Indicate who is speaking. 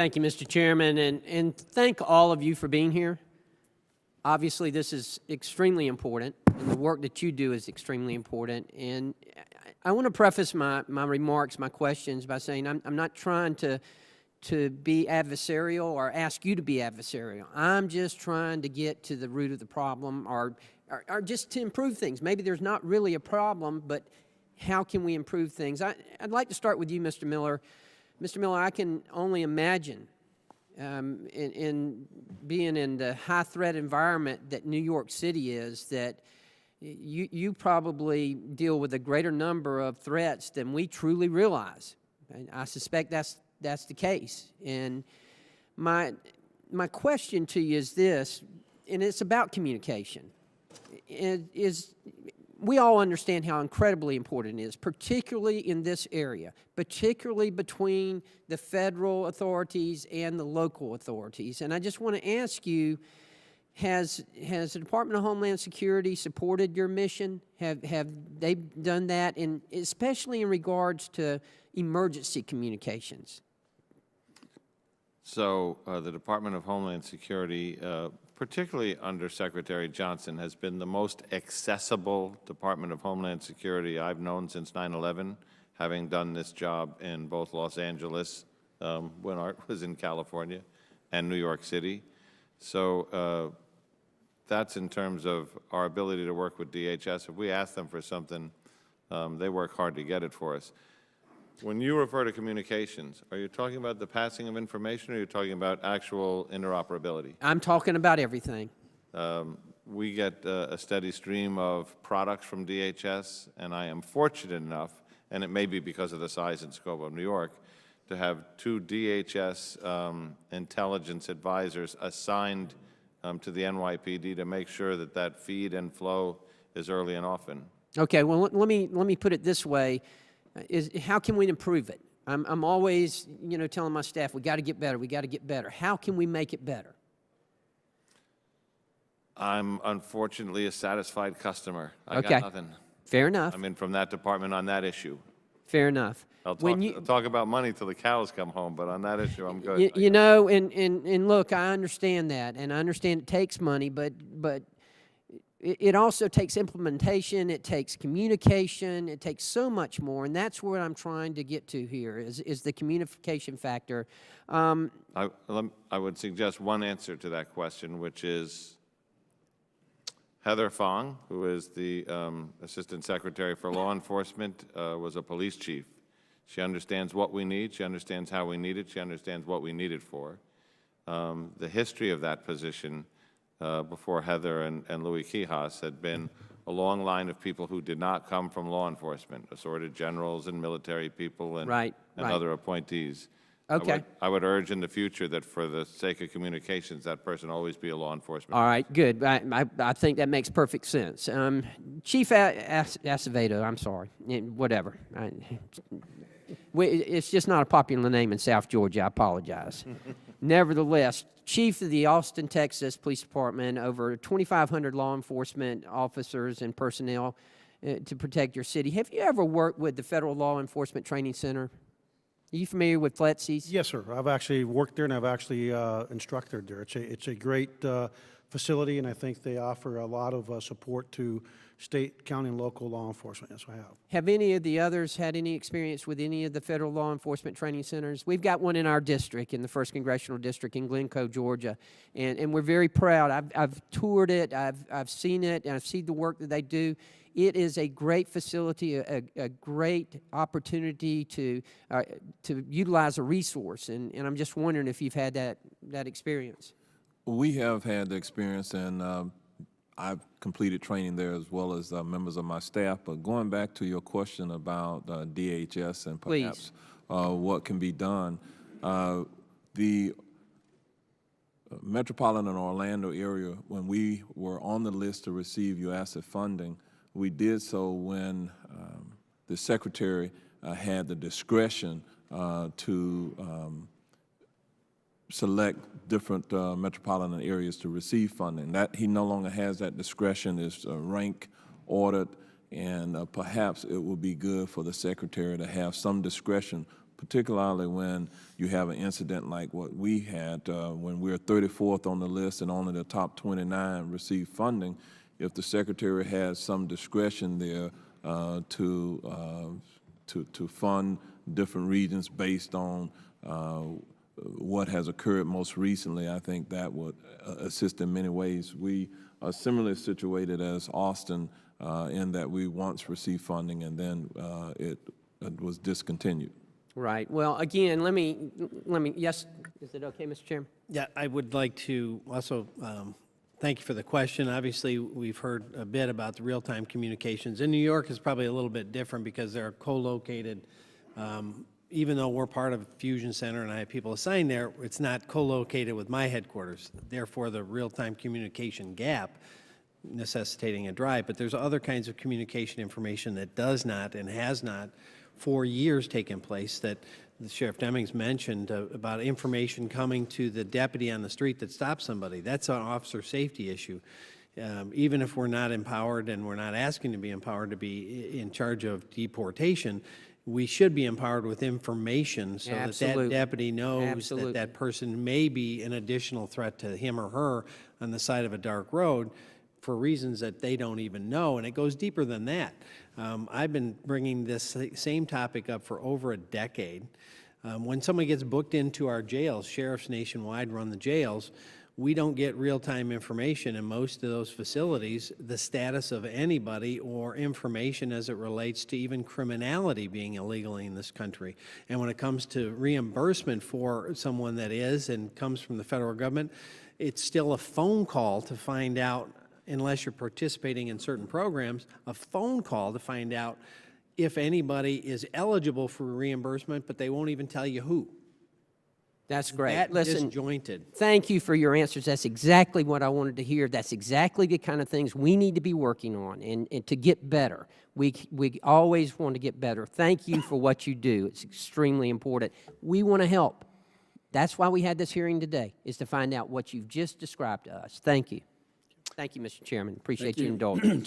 Speaker 1: Thank you, Mr. Chairman, and thank all of you for being here. Obviously, this is extremely important, and the work that you do is extremely important. And I want to preface my remarks, my questions, by saying I'm not trying to be adversarial or ask you to be adversarial. I'm just trying to get to the root of the problem or just to improve things. Maybe there's not really a problem, but how can we improve things? I'd like to start with you, Mr. Miller. Mr. Miller, I can only imagine in being in the high-threat environment that New York City is, that you probably deal with a greater number of threats than we truly realize. And I suspect that's the case. And my question to you is this, and it's about communication. We all understand how incredibly important it is, particularly in this area, particularly between the federal authorities and the local authorities. And I just want to ask you, has the Department of Homeland Security supported your mission? Have they done that, and especially in regards to emergency communications?
Speaker 2: So the Department of Homeland Security, particularly under Secretary Johnson, has been the most accessible Department of Homeland Security I've known since 9/11, having done this job in both Los Angeles, when Art was in California, and New York City. So that's in terms of our ability to work with DHS. If we ask them for something, they work hard to get it for us. When you refer to communications, are you talking about the passing of information, or are you talking about actual interoperability?
Speaker 1: I'm talking about everything.
Speaker 2: We get a steady stream of products from DHS, and I am fortunate enough, and it may be because of the size and scope of New York, to have 2 DHS intelligence advisors assigned to the NYPD to make sure that that feed and flow is early and often.
Speaker 1: Okay, well, let me put it this way. How can we improve it? I'm always, telling my staff, we got to get better, we got to get better. How can we make it better?
Speaker 2: I'm unfortunately a satisfied customer. I
Speaker 1: Okay.
Speaker 2: got nothing.
Speaker 1: Fair enough.
Speaker 2: I'm in from that department on that issue.
Speaker 1: Fair enough.
Speaker 2: I'll talk about money till the cows come home, but on that issue, I'm good.
Speaker 1: And look, I understand that, and I understand it takes money, but it also takes implementation, it takes communication, it takes so much more, and that's what I'm trying to get to here, is the communication factor.
Speaker 2: I would suggest one answer to that question, which is Heather Fong, who is the Assistant Secretary for Law Enforcement, was a police chief. She understands what we need, she understands how we need it, she understands what we need it for. The history of that position before Heather and Louis Quijas had been a long line of people who did not come from law enforcement, assorted generals and military people and other appointees.
Speaker 1: Okay.
Speaker 2: I would urge in the future that for the sake of communications, that person always be a law enforcement
Speaker 1: All right, good. I think that makes perfect sense. Chief Acevedo, I'm sorry, whatever. It's just not a popular name in South Georgia. I apologize. Nevertheless, Chief of the Austin, Texas Police Department, over 2,500 law enforcement officers and personnel to protect your city. Have you ever worked with the Federal Law Enforcement Training Center? Are you familiar with FLETC's?
Speaker 3: Yes, sir. I've actually worked there, and I've actually instructed there. It's a great facility, and I think they offer a lot of support to state, county, and local law enforcement. Yes, I have.
Speaker 1: Have any of the others had any experience with any of the federal law enforcement training centers? We've got one in our district, in the 1st Congressional District in Glencoe, Georgia, and we're very proud. I've toured it, I've seen it, and I've seen the work that they do. It is a great facility, a great opportunity to utilize a resource, and I'm just wondering if you've had that experience.
Speaker 4: We have had the experience, and I've completed training there as well as members of my staff. But going back to your question about DHS and perhaps what can be done, the metropolitan Orlando area, when we were on the list to receive UASC funding, we did so when the Secretary had the discretion to select different metropolitan areas to receive funding. That he no longer has that discretion. Is rank ordered, and perhaps it would be good for the Secretary to have some discretion particularly when you have an incident like what we had when we're 34th on the list and only the top 29 receive funding. If the Secretary has some discretion there to fund different regions based on what has occurred most recently, I think that would assist in many ways. We are similarly situated as Austin in that we once received funding and then it was discontinued.
Speaker 1: Right. Well, again, let me, yes, is it okay, Mr. Chairman?
Speaker 5: Yeah, I would like to also thank you for the question. Obviously, we've heard a bit about the real-time communications. In New York, it's probably a little bit different because they're co-located. Even though we're part of Fusion Center and I have people assigned there, it's not co-located with my headquarters. Therefore, the real-time communication gap necessitating a drive. But there's other kinds of communication information that does not and has not for years taken place that the Sheriff Demings mentioned about information coming to the deputy on the street that stops somebody. That's an officer safety issue. Even if we're not empowered and we're not asking to be empowered to be in charge of deportation, we should be empowered with information so that that deputy knows that that person may be an additional threat to him or her on the side of a dark road for reasons that they don't even know, and it goes deeper than that. I've been bringing this same topic up for over a decade. When somebody gets booked into our jails, sheriffs nationwide run the jails, we don't get real-time information in most of those facilities, the status of anybody or information as it relates to even criminality being illegally in this country. And when it comes to reimbursement for someone that is and comes from the federal government, it's still a phone call to find out, unless you're participating in certain programs, a phone call to find out if anybody is eligible for reimbursement, but they won't even tell you who.
Speaker 1: That's great.
Speaker 5: That
Speaker 1: Listen,
Speaker 5: disjointed.
Speaker 1: thank you for your answers. That's exactly what I wanted to hear. That's exactly the kind of things we need to be working on and to get better. We always want to get better. Thank you for what you do. It's extremely important. We want to help. That's why we had this hearing today, is to find out what you've just described to us. Thank you. Thank you, Mr. Chairman. Appreciate you indulging.